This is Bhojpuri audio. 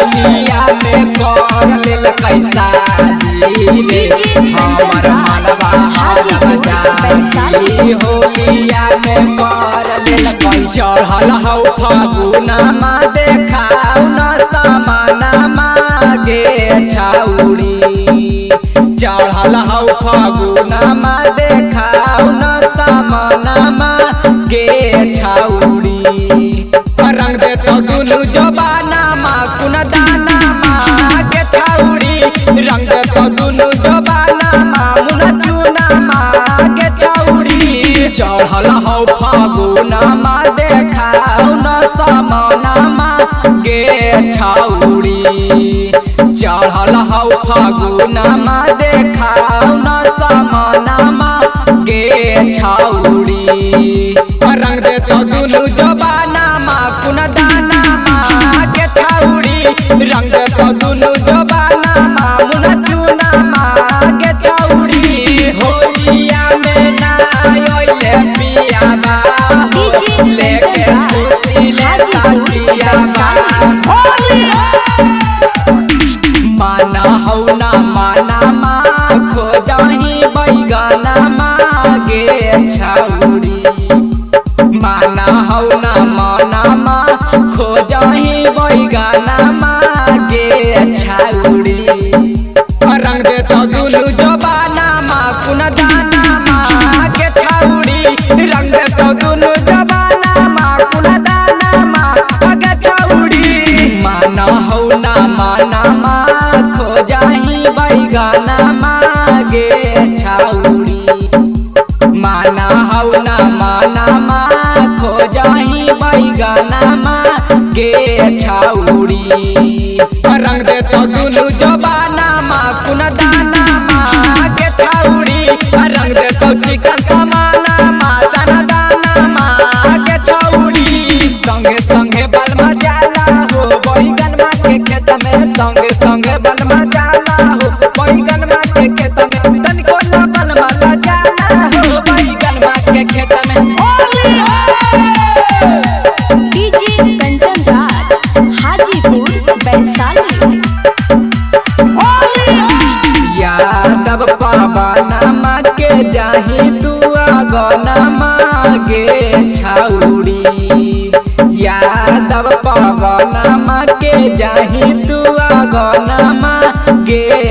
होलिया में कर लेल कैसा रे हमर मनवा जब जाई होलिया में कर लेल कैसा चढ़ल हौ फागुनमा देखाऊ न समानमा गे छौरी चढ़ल हौ फागुनमा देखाऊ न समानमा गे छौरी रंग दे तो दुनु जबानामा कुन दानामा गे छौरी रंग दे तो दुनु जबानामा मुन चुनामा गे छौरी चढ़ल हौ फागुनमा देखाऊ न समानमा गे छौरी चढ़ल हौ फागुनमा देखाऊ न समानमा गे छौरी रंग दे तो दुनु जबानामा कुन दानामा गे छौरी रंग दे तो दुनु जबानामा मुन चुनामा गे छौरी होलिया में ना आइले पियाबा लेके सुतिले ताकियाबा माना हौ ना मानामा खोजही बैगनामा गे छौरी माना हौ ना मानामा खोजही बैगनामा गे छौरी रंग दे तो दुनु जबानामा कुन दानामा गे छौरी रंग दे तो दुनु जबानामा कुन दानामा गे छौरी माना हौ ना मानामा खोजही बैगनामा गे छौरी माना हौ ना मानामा खोजही बैगनामा गे छौरी रंग दे तो दुनु जबानामा कुन दानामा गे छौरी रंग दे तो चिकन समानामा चना दानामा गे छौरी संगे संगे बलमा जाला हो बैगनमा के खेत में संगे संगे बलमा जाला हो बैगनमा के खेत में तनिको ना बलमा ला जाला हो बैगनमा के खेत में डीजे कंचन राज हाजीपुर वैशाली यादव पवनमा के जाही तू अगनमा गे छौरी यादव पवनमा के जाही तू अगनमा गे